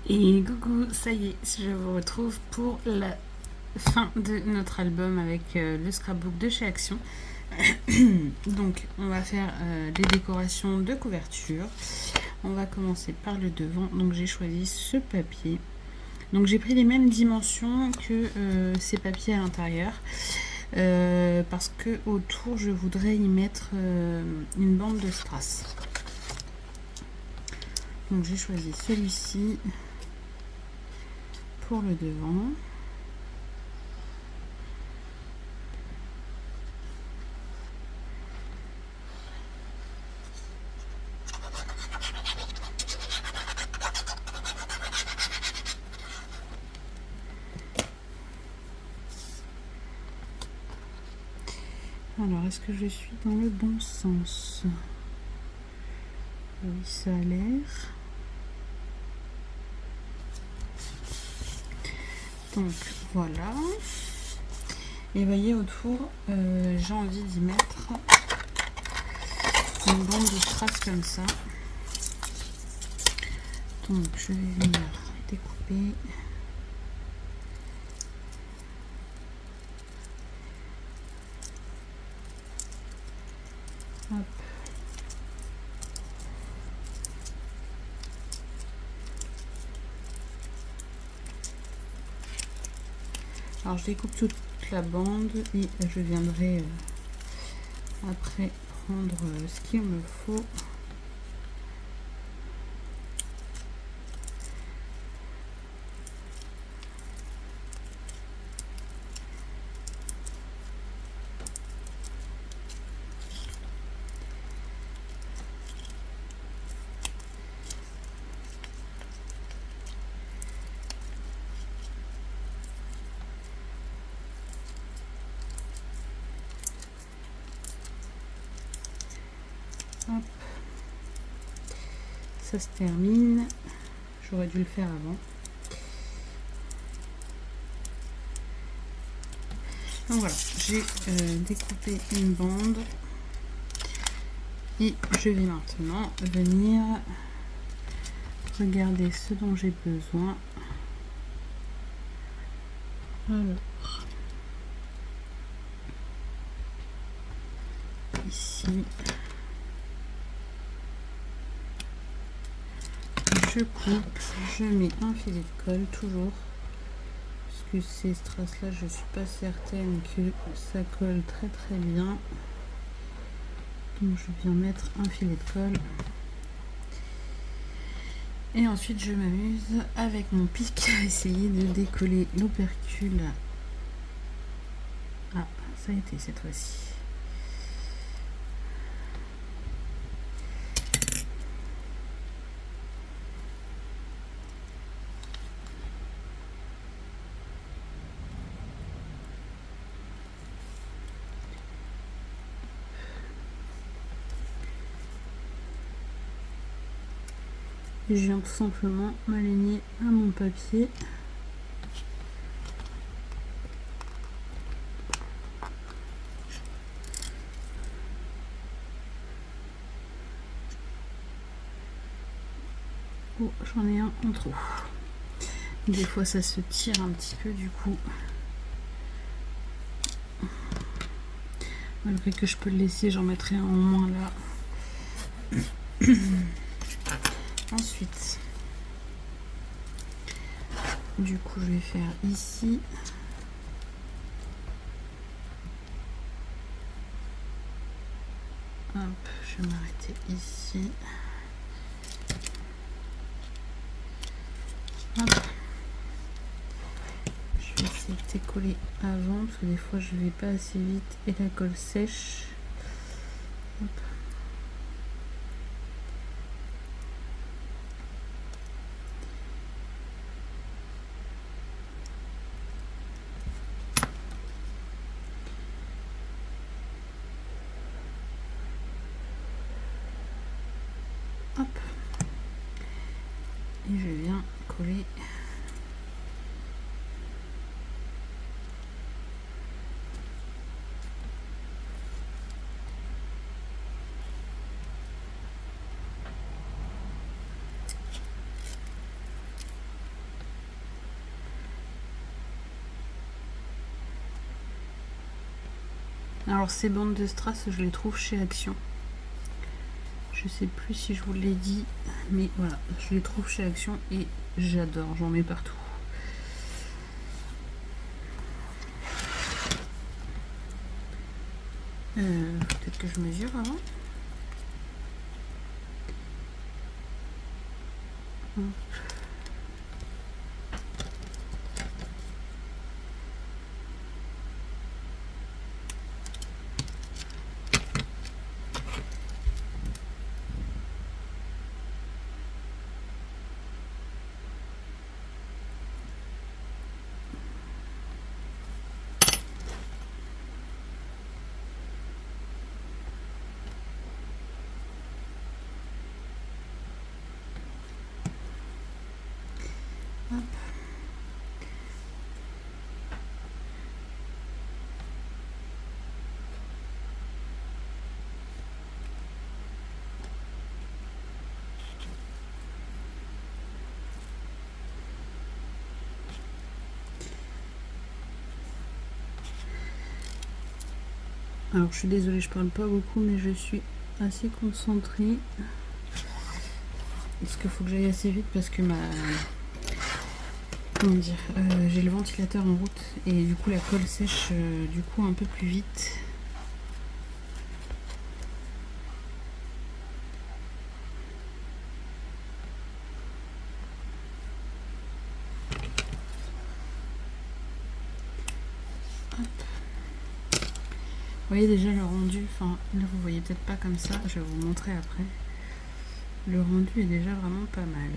Et coucou, ça y est, je vous retrouve pour la fin de notre album avec le scrapbook de chez Action. Donc, on va faire les décorations de couverture. On va commencer par le devant. Donc, j'ai choisi ce papier. Donc, j'ai pris les mêmes dimensions que ces papiers à l'intérieur. Parce que autour, je voudrais y mettre une bande de strass. Donc, j'ai choisi celui-ci pour le devant. Alors, est-ce que je suis dans le bon sens? Oui, ça a l'air. Donc, voilà. Et voyez, autour, j'ai envie d'y mettre une bande de strass comme ça. Donc, je vais venir découper. Hop. Alors, je découpe toute la bande et je viendrai après prendre ce qu'il me faut. Hop. Ça se termine. J'aurais dû le faire avant. Donc voilà, j'ai découpé une bande et je vais maintenant venir regarder ce dont j'ai besoin. Alors, ici, je coupe, je mets un filet de colle toujours, parce que ces strass là, je suis pas certaine que ça colle très très bien. Donc je viens mettre un filet de colle. Et ensuite je m'amuse avec mon pic à essayer de décoller l'opercule. Ah, ça a été cette fois-ci. Et je viens tout simplement m'aligner à mon papier. Oh, j'en ai un en trop. Des fois ça se tire un petit peu du coup. Malgré que je peux le laisser, j'en mettrai un au moins là. Ensuite, du coup je vais faire ici. Hop, je vais m'arrêter ici. Hop. Je vais essayer de décoller avant parce que des fois je vais pas assez vite et la colle sèche. Hop. Hop. Et je viens coller. Alors ces bandes de strass, je les trouve chez Action. Je sais plus si je vous l'ai dit, mais voilà, je les trouve chez Action et j'adore, j'en mets partout. Peut-être que je mesure avant. Hop. Alors je suis désolée, je parle pas beaucoup, mais je suis assez concentrée. Parce qu'il faut que j'aille assez vite parce que comment dire, j'ai le ventilateur en route et du coup la colle sèche du coup un peu plus vite. Hop. Vous voyez déjà le rendu, enfin là vous voyez peut-être pas comme ça, je vais vous montrer après. Le rendu est déjà vraiment pas mal.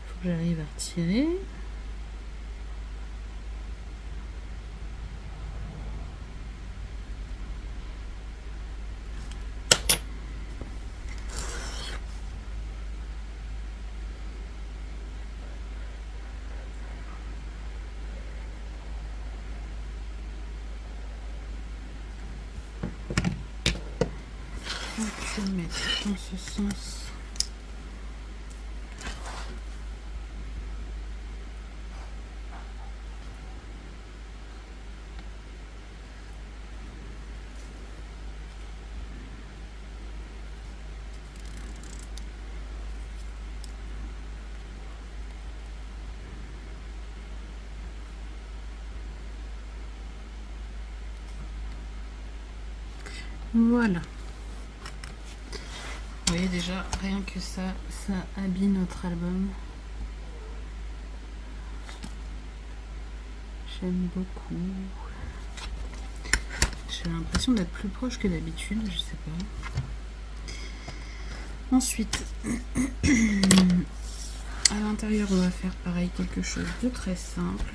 Faut que j'arrive à retirer. Je vais le mettre dans ce sens. Voilà. Vous voyez déjà, rien que ça habille notre album. J'aime beaucoup. J'ai l'impression d'être plus proche que d'habitude, je sais pas. Ensuite, à l'intérieur, on va faire pareil, quelque chose de très simple.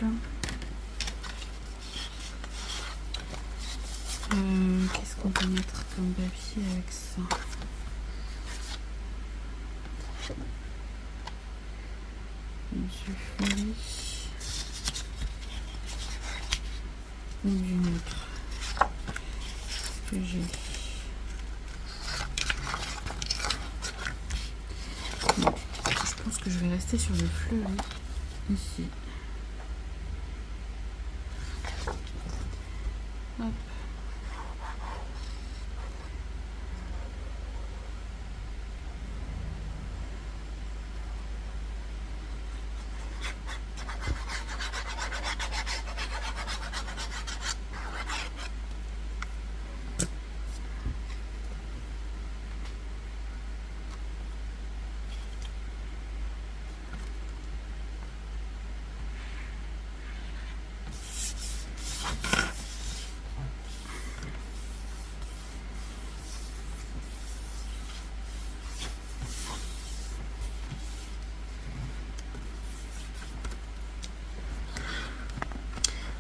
Qu'est-ce qu'on peut mettre comme papier avec ça? Du feuille ou d'une autre. Ce que j'ai. Bon, je pense que je vais rester sur le fleuret ici. Hop.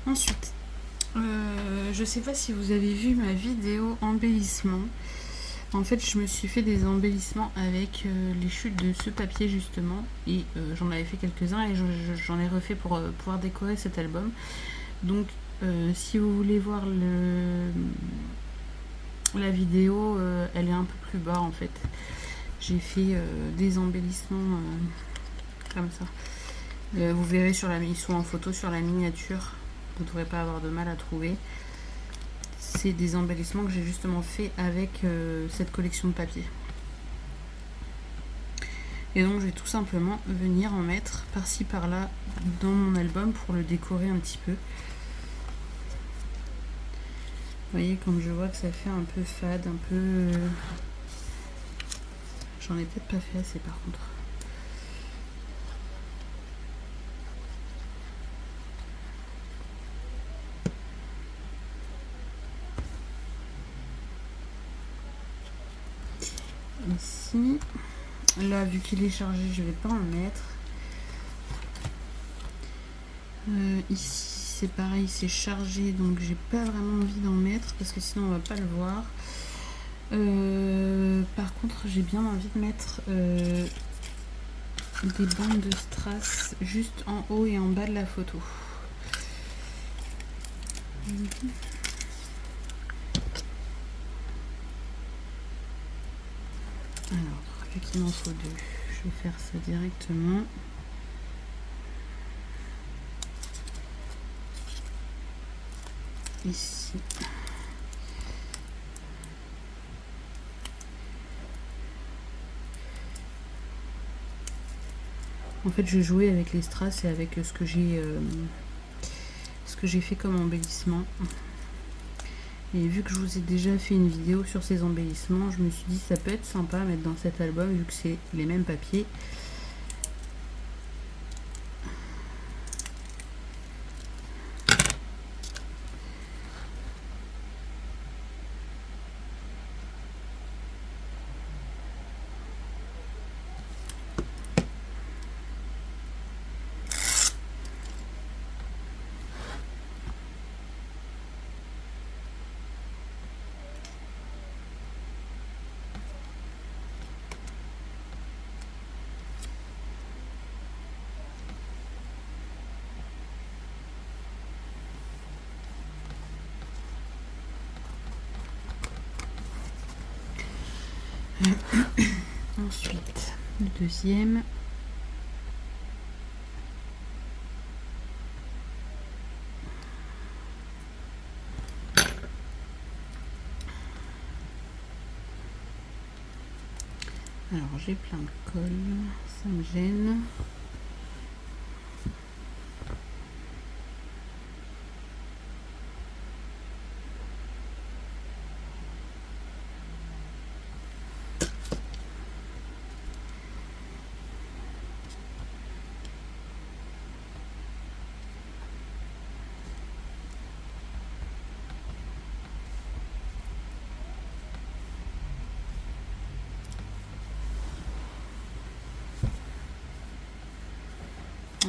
Ensuite, je sais pas si vous avez vu ma vidéo embellissement. En fait, je me suis fait des embellissements avec les chutes de ce papier justement. Et j'en avais fait quelques-uns et j'en ai refait pour pouvoir décorer cet album. Donc, si vous voulez voir la vidéo, elle est un peu plus bas en fait. J'ai fait des embellissements comme ça. Vous verrez ils sont en photo sur la miniature. Vous ne devrez pas avoir de mal à trouver. C'est des embellissements que j'ai justement fait avec cette collection de papier. Et donc je vais tout simplement venir en mettre par-ci par-là dans mon album pour le décorer un petit peu. Vous voyez, comme je vois que ça fait un peu fade, un peu... J'en ai peut-être pas fait assez par contre. Ici, là vu qu'il est chargé, je vais pas en mettre. Ici c'est pareil, c'est chargé, donc j'ai pas vraiment envie d'en mettre parce que sinon on va pas le voir. Par contre, j'ai bien envie de mettre des bandes de strass juste en haut et en bas de la photo. Alors, vu qu'il m'en faut deux, je vais faire ça directement. Ici. En fait, je jouais avec les strass et avec ce que j'ai fait comme embellissement. Et vu que je vous ai déjà fait une vidéo sur ces embellissements, je me suis dit ça peut être sympa à mettre dans cet album vu que c'est les mêmes papiers. Ensuite, le deuxième. Alors j'ai plein de colle, ça me gêne.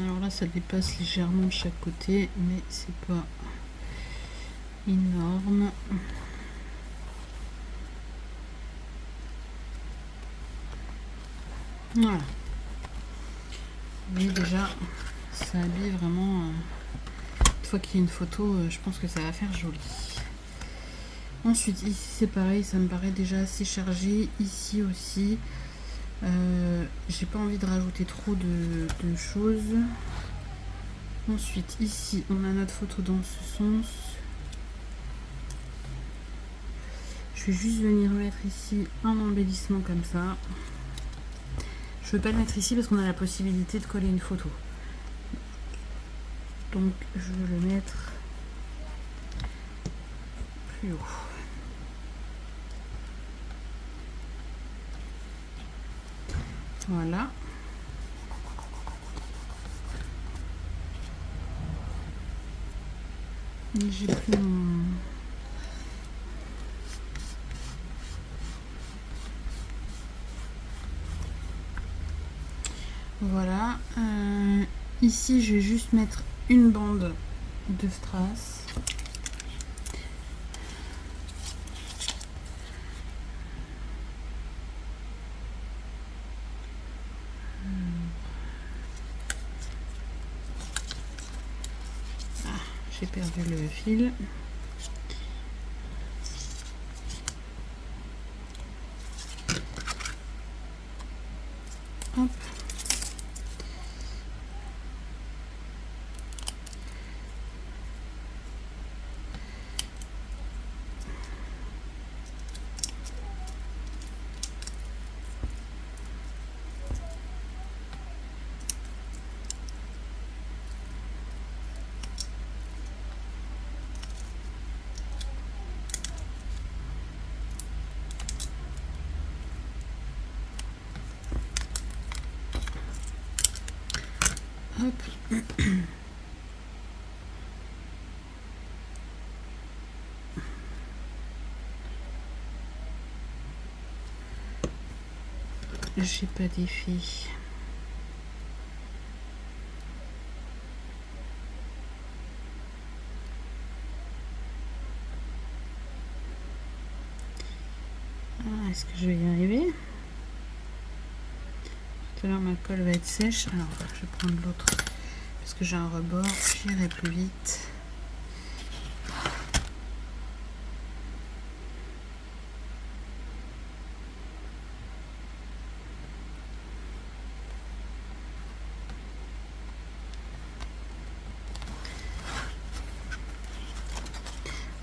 Alors là, ça dépasse légèrement de chaque côté, mais c'est pas énorme. Voilà. Vous voyez déjà, ça habille vraiment. Une fois qu'il y a une photo, je pense que ça va faire joli. Ensuite, ici c'est pareil, ça me paraît déjà assez chargé. Ici aussi. J'ai pas envie de rajouter trop de choses. Ensuite ici on a notre photo dans ce sens. Je vais juste venir mettre ici un embellissement comme ça. Je veux pas le mettre ici parce qu'on a la possibilité de coller une photo, donc je veux le mettre plus haut. Voilà. J'ai plus mon... Voilà. Ici, je vais juste mettre une bande de strass. J'ai perdu le fil. Hop. Hop. J'ai pas d'effet. Est-ce que je vais y arriver? Tout à l'heure ma colle va être sèche. Alors je vais prendre l'autre parce que j'ai un rebord, j'irai plus vite.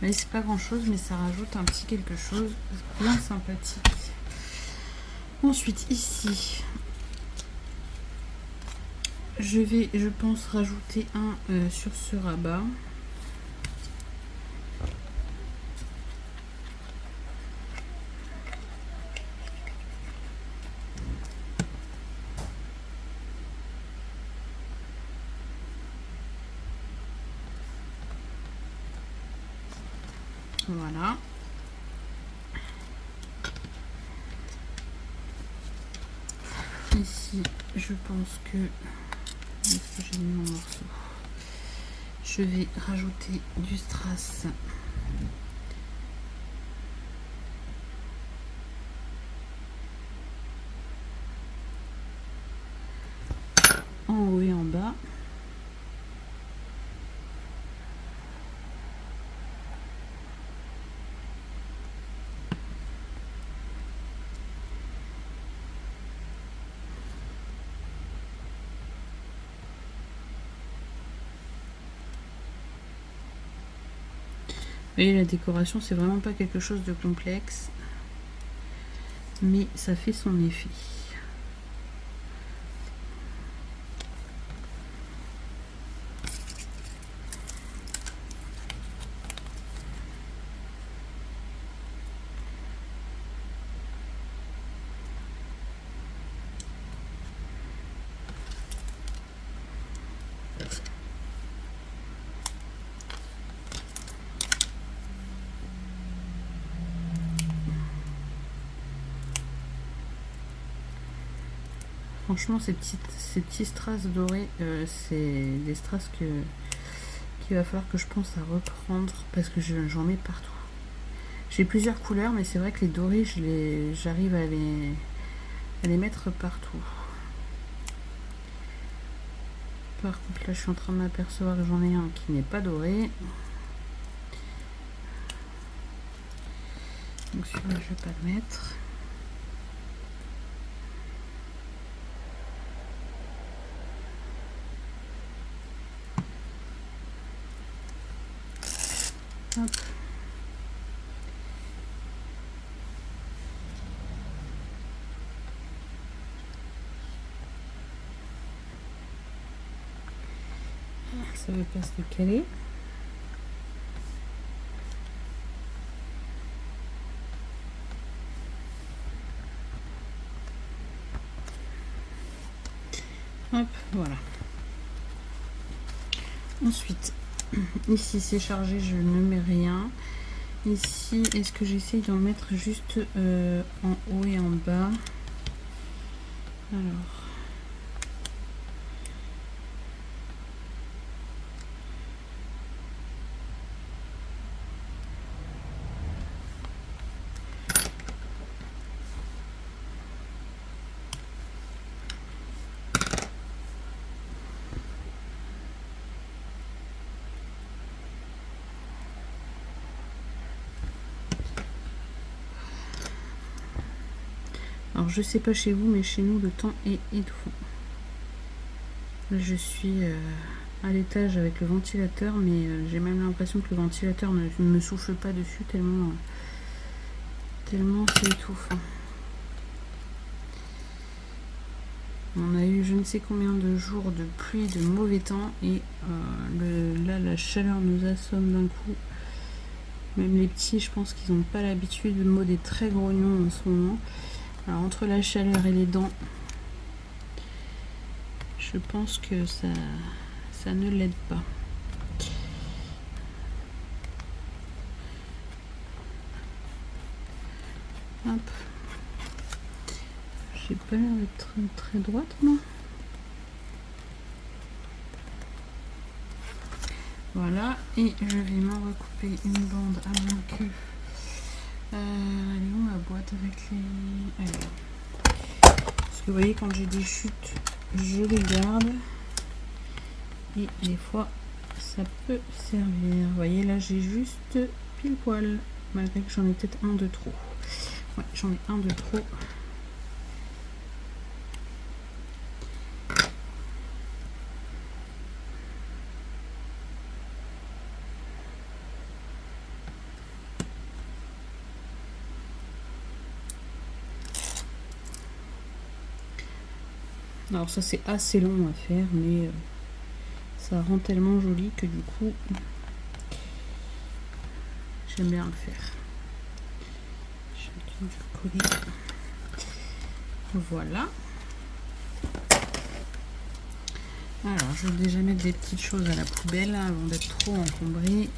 Mais c'est pas grand chose, mais ça rajoute un petit quelque chose bien sympathique. Ensuite ici je vais, je pense, rajouter un sur ce rabat. Voilà. Ici, je pense que... Est-ce que j'ai mis mon morceau? Je vais rajouter du strass. En haut et en bas. Vous voyez, la décoration, c'est vraiment pas quelque chose de complexe, mais ça fait son effet. Franchement, ces petits strass dorés, c'est des strass qu'il va falloir que je pense à reprendre parce que j'en ai partout. J'ai plusieurs couleurs, mais c'est vrai que les dorés, j'arrive à les mettre partout. Par contre, là, je suis en train de m'apercevoir que j'en ai un qui n'est pas doré. Donc celui-là, je vais pas le mettre. Hop. Ça veut pas se décaler. Hop, voilà. Ensuite, ici c'est chargé, je ne mets rien. Ici, est-ce que j'essaye d'en mettre juste en haut et en bas? Alors. Alors je sais pas chez vous, mais chez nous le temps est étouffant. Là, je suis à l'étage avec le ventilateur, mais j'ai même l'impression que le ventilateur ne me souffle pas dessus tellement c'est étouffant. On a eu je ne sais combien de jours de pluie, de mauvais temps, et là la chaleur nous assomme d'un coup. Même les petits, je pense qu'ils n'ont pas l'habitude. Maud est très grognon en ce moment. Alors entre la chaleur et les dents, je je pense que ça ne l'aide pas. Hop. J'ai pas l'air d'être très droite, moi. Voilà, et je vais m'en recouper une bande à moins que... elle est où la boîte avec les... Allez. Parce que vous voyez, quand j'ai des chutes, je les garde. Et des fois, ça peut servir. Vous voyez, là, j'ai juste pile poil. Malgré que j'en ai peut-être un de trop. Ouais, j'en ai un de trop. Alors ça c'est assez long à faire, mais ça rend tellement joli que du coup j'aime bien le faire. Je vais coller. Voilà. Alors je vais déjà mettre des petites choses à la poubelle hein, avant d'être trop encombré.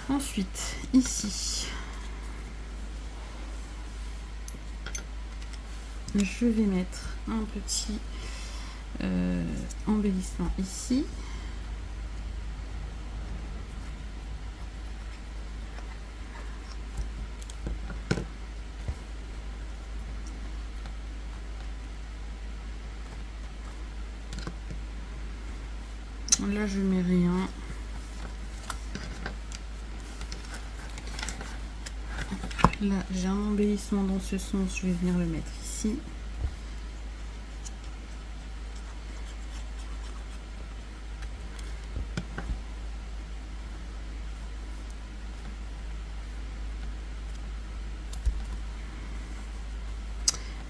Ensuite ici je vais mettre un petit embellissement ici. Là je mets rien. Là j'ai un embellissement dans ce sens, je vais venir le mettre ici.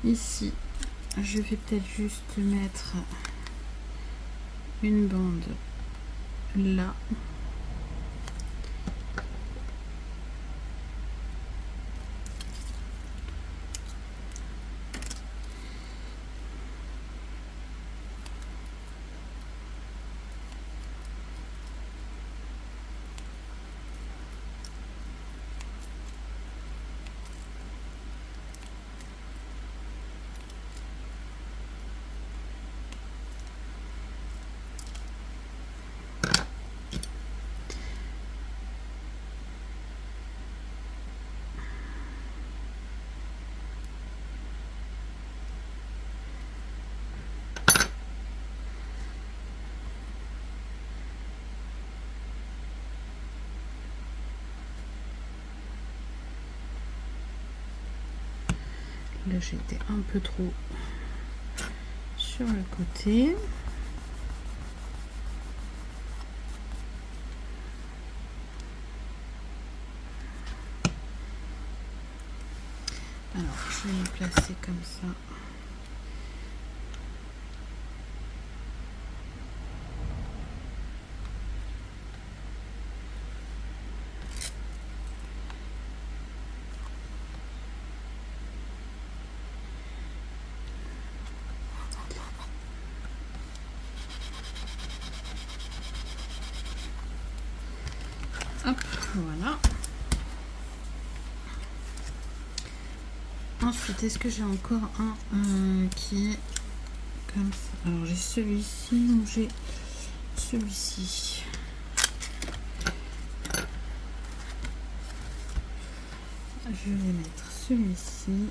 Ici, je vais peut-être juste mettre une bande là. Là j'ai été un peu trop sur le côté. Alors je vais me placer comme ça. Hop, voilà. Ensuite, est-ce que j'ai encore un qui est comme ça? Alors j'ai celui-ci ou j'ai celui-ci. Je vais mettre celui-ci.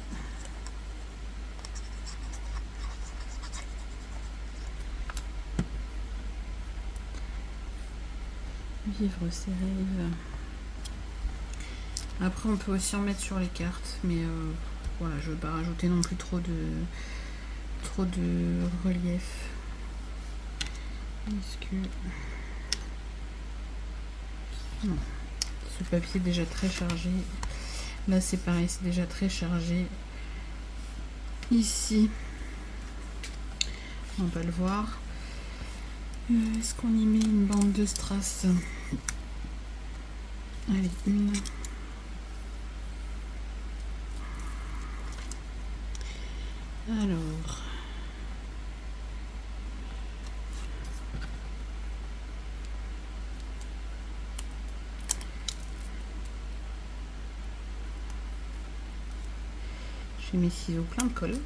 Vivre ses rêves. Après on peut aussi en mettre sur les cartes, mais voilà, je ne veux pas rajouter non plus trop de relief. Est-ce que... Non, ce papier est déjà très chargé. Là c'est pareil, c'est déjà très chargé. Ici, on va le voir. Est-ce qu'on y met une bande de strass? Allez, une. J'ai mes ciseaux plein de colle.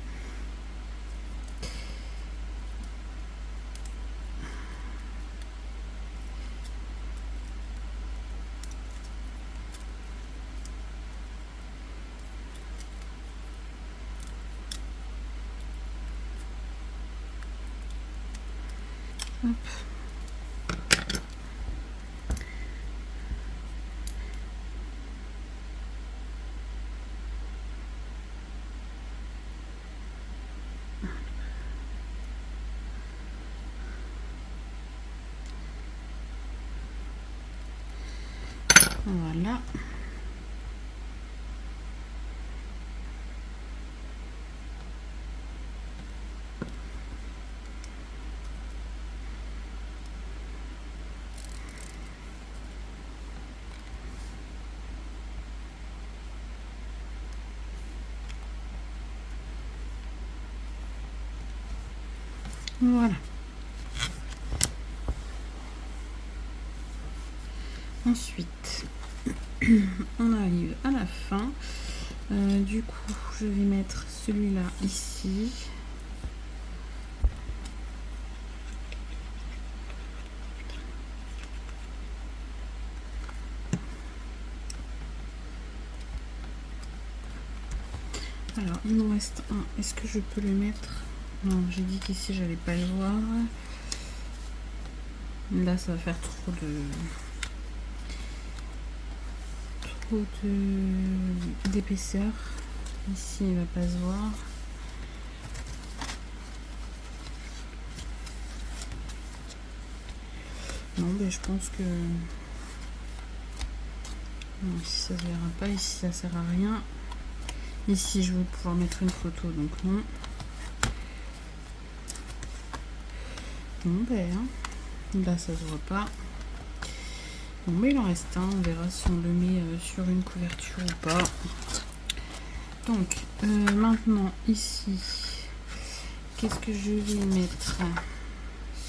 Hop. Voilà. Voilà. Ensuite, on arrive à la fin. Du coup, je vais mettre celui-là ici. Alors, il nous reste un. Est-ce que je peux le mettre? Non, j'ai dit qu'ici, j'allais pas le voir. Là, ça va faire trop d'épaisseur. Ici, il va pas se voir. Non, mais je pense que... Non, ici, ça se verra pas. Ici, ça sert à rien. Ici, je veux pouvoir mettre une photo, donc non. Bon, ben, là, ça se voit pas. Bon, mais il en reste un. On verra si on le met sur une couverture ou pas. Donc, maintenant, ici, qu'est-ce que je vais mettre?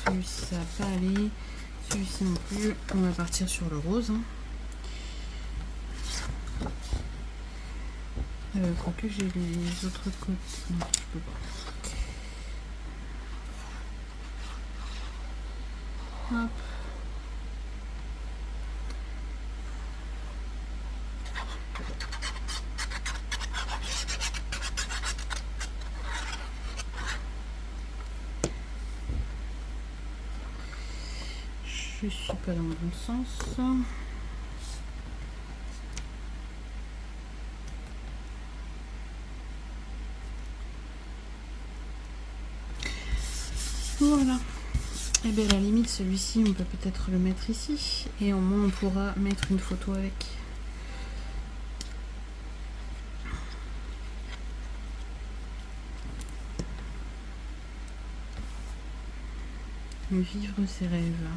Celui-ci, ça va pas aller. Celui-ci non plus. On va partir sur le rose. Quoique j'ai les autres côtés. Non, je peux pas. Hop. Je suis pas dans le bon sens. Voilà. Et bien à la limite, celui-ci, on peut peut-être le mettre ici. Et au moins, on pourra mettre une photo avec. Vivre ses rêves.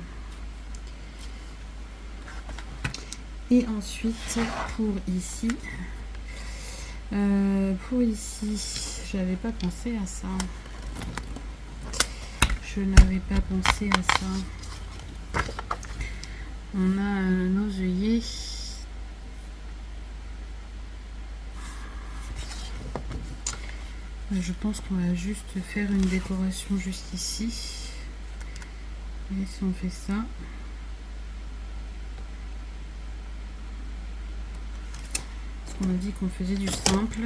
Et ensuite, pour ici, j'avais pas pensé à ça. Je n'avais pas pensé à ça. On a nos œillets. Je pense qu'on va juste faire une décoration juste ici. Et si on fait ça, parce qu'on a dit qu'on faisait du simple.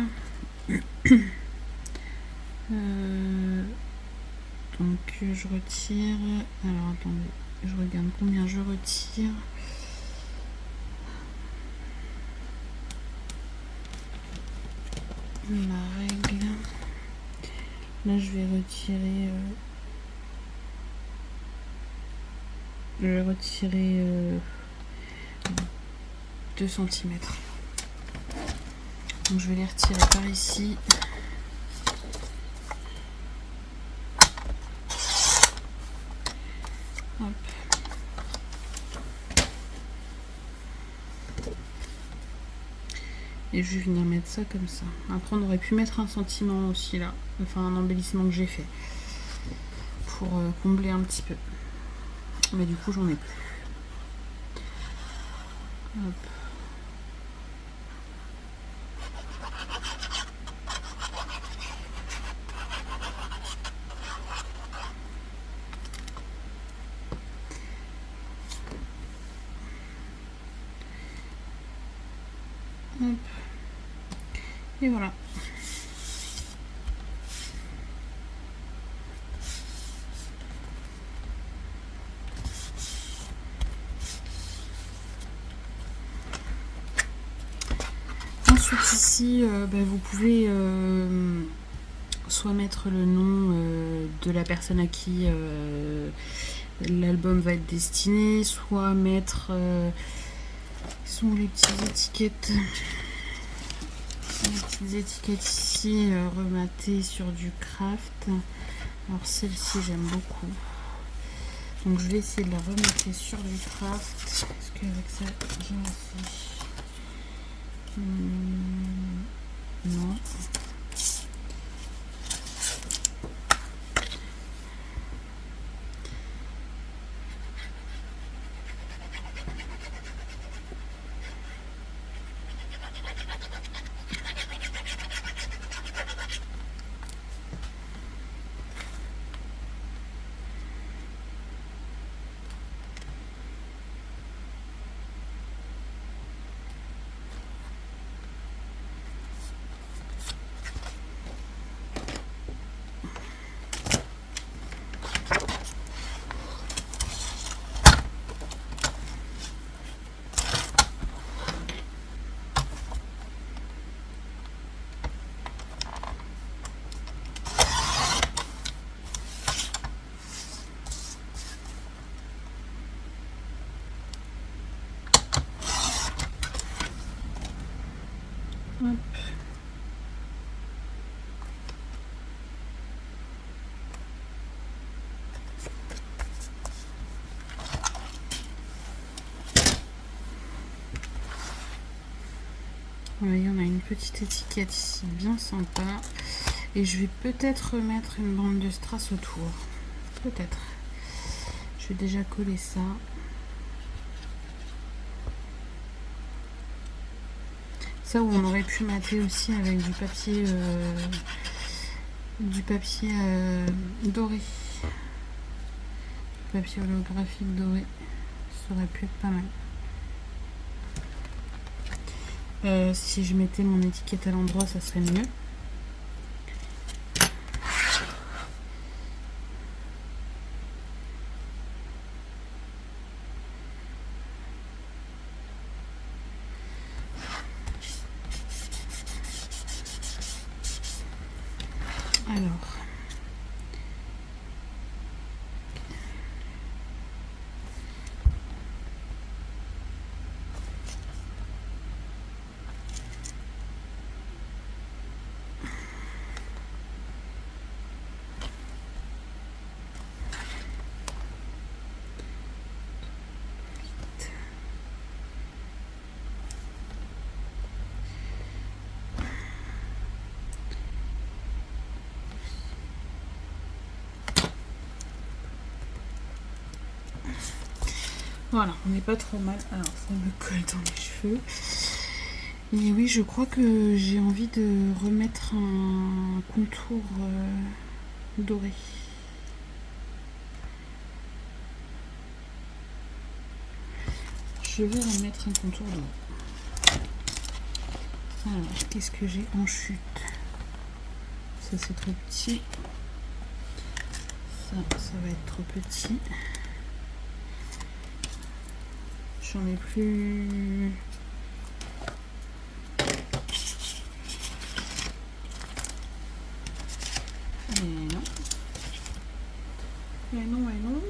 Donc je retire. Alors attendez, je regarde combien je retire. La règle. Là je vais retirer. Je vais retirer 2 cm. Donc je vais les retirer par ici. Hop. Et je vais venir mettre ça comme ça. Après on aurait pu mettre un sentiment aussi là. Enfin un embellissement que j'ai fait. Pour combler un petit peu. Mais du coup j'en ai plus. Hop. Hop. Et voilà. Ensuite ici, vous pouvez soit mettre le nom de la personne à qui l'album va être destiné, soit mettre sont les petites étiquettes. Les petites étiquettes ici rematées sur du craft. Alors celle-ci j'aime beaucoup. Donc je vais essayer de la remettre sur du craft. Est-ce qu'avec ça j'ai assez? Non. Hop. Oui, on a une petite étiquette ici bien sympa. Et je vais peut-être remettre une bande de strass autour. Peut-être. Je vais déjà coller ça. Ça où on aurait pu mater aussi avec du papier doré. Du papier holographique doré. Ça aurait pu être pas mal. Si je mettais mon étiquette à l'endroit, ça serait mieux. Alors. Voilà, on n'est pas trop mal. Alors, ça me colle dans les cheveux. Et oui, je crois que j'ai envie de remettre un contour doré. Je vais remettre un contour doré. Alors, qu'est-ce que j'ai en chute? Ça, c'est trop petit. Ça va être trop petit. J'en ai plus. Et non. Et non, et non.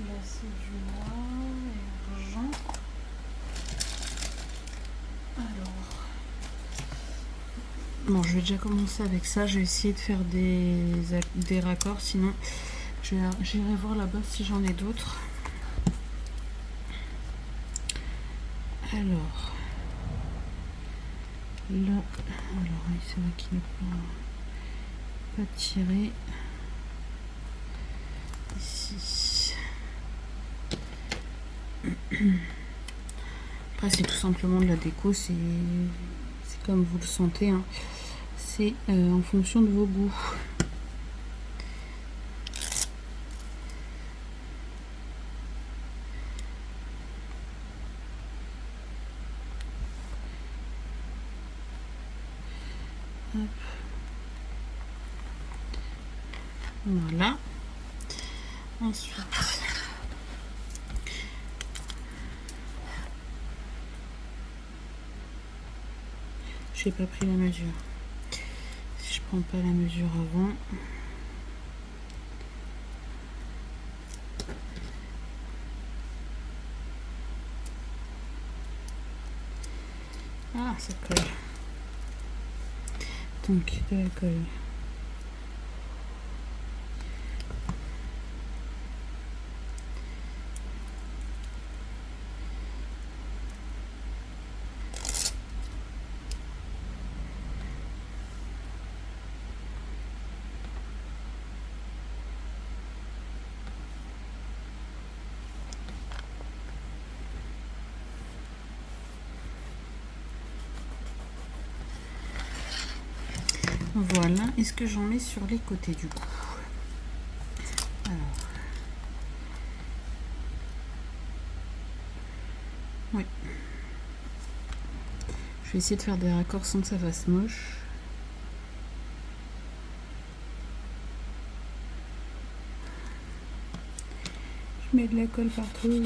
Là, c'est du noir et argent. Alors. Bon, je vais déjà commencer avec ça. Je vais essayer de faire des raccords. Sinon, j'irai voir là-bas si j'en ai d'autres. Alors. Là. Alors, c'est vrai qu'il n'est pas tiré. Ici. Après, c'est tout simplement de la déco. C'est comme vous le sentez. Hein. C'est en fonction de vos goûts. Hop. Voilà. Ensuite, j'ai pas pris la mesure. Si je prends pas la mesure avant, ah, ça colle. Donc de la colle. Voilà, est-ce que j'en mets sur les côtés du coup? Alors, oui. Je vais essayer de faire des raccords sans que ça fasse moche. Je mets de la colle partout.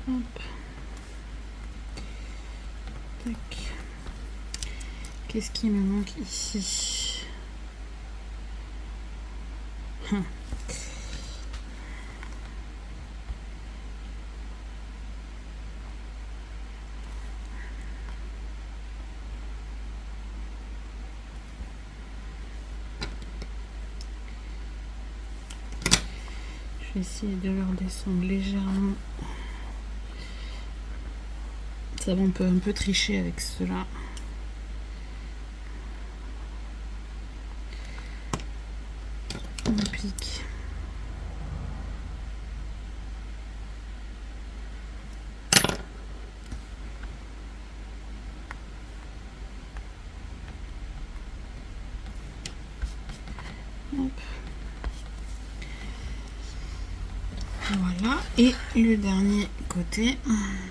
Hop. Tac. Qu'est-ce qui me manque ici? Je vais essayer de le redescendre légèrement. Ça va, on peut un peu tricher avec cela. On applique. Hop. Voilà, et le dernier côté,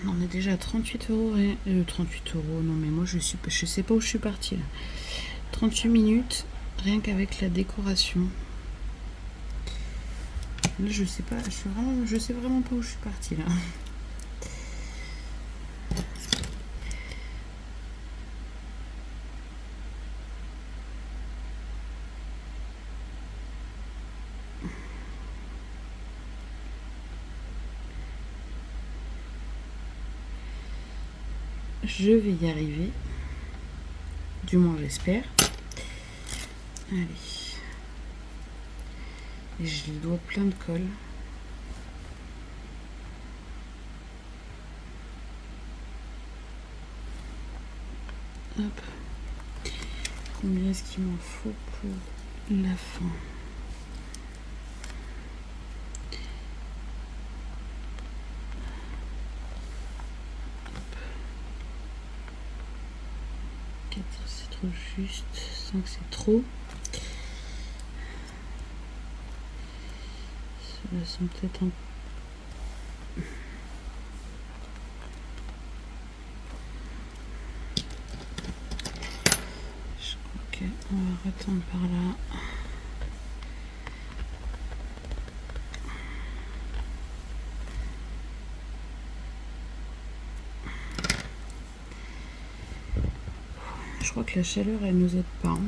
on est déjà à 38 euros et 38 euros. Non mais moi je sais pas où je suis partie là. 38 minutes rien qu'avec la décoration. Là je sais pas, je sais vraiment pas où je suis partie là. Je vais y arriver. Du moins j'espère. Allez. Et je lui dois plein de colle. Hop. Combien est-ce qu'il m'en faut pour la fin? C'est trop juste, 5 c'est trop. Ceux-là sont peut-être un... Je crois qu'on va retendre par là. Je crois que la chaleur elle nous aide pas. Hein.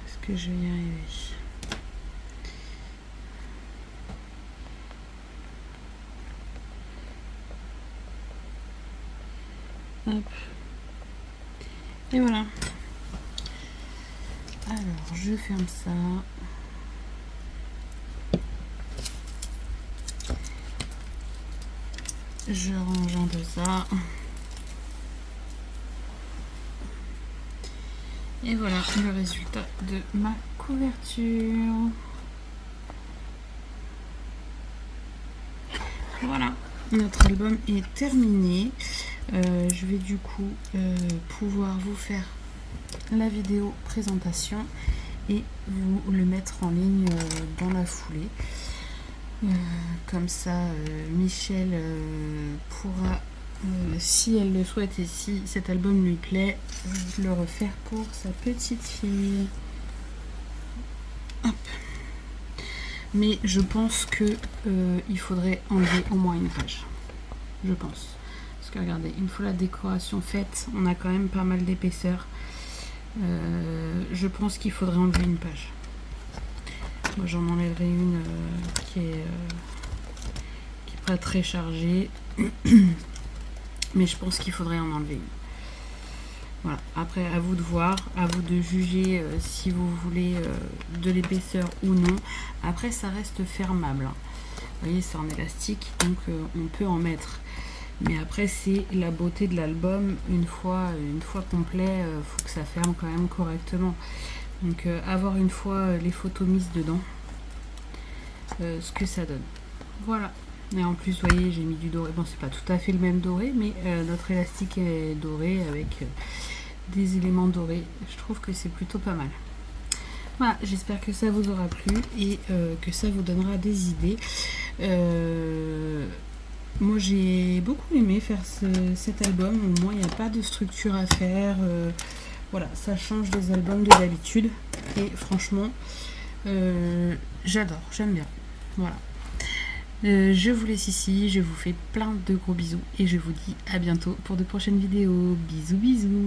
Est-ce que je vais y arriver? Hop. Et voilà. Alors, je ferme ça. Je range un peu ça. Et voilà le résultat de ma couverture. Voilà, notre album est terminé. Je vais du coup pouvoir vous faire la vidéo présentation et vous le mettre en ligne dans la foulée. Comme ça, Michel pourra, si elle le souhaite et si cet album lui plaît, le refaire pour sa petite fille. Hop. Mais je pense que il faudrait enlever au moins une page. Je pense. Parce que regardez, une fois la décoration faite, on a quand même pas mal d'épaisseur. Je pense qu'il faudrait enlever une page. Moi j'en enlèverai une qui est pas très chargée. Mais je pense qu'il faudrait en enlever une. Voilà. Après, à vous de voir, à vous de juger si vous voulez de l'épaisseur ou non. Après, ça reste fermable. Hein. Vous voyez, c'est en élastique, donc on peut en mettre. Mais après, c'est la beauté de l'album. Une fois complet, faut que ça ferme quand même correctement. Donc, avoir une fois les photos mises dedans, ce que ça donne. Voilà. Et en plus, vous voyez, j'ai mis du doré. Bon, c'est pas tout à fait le même doré, mais notre élastique est doré avec des éléments dorés. Je trouve que c'est plutôt pas mal. Voilà, j'espère que ça vous aura plu et que ça vous donnera des idées. Moi, j'ai beaucoup aimé faire cet album. Au moins, il n'y a pas de structure à faire. Voilà, ça change des albums de d'habitude. Et franchement, j'adore, j'aime bien. Voilà. Je vous laisse ici, je vous fais plein de gros bisous et je vous dis à bientôt pour de prochaines vidéos. Bisous bisous.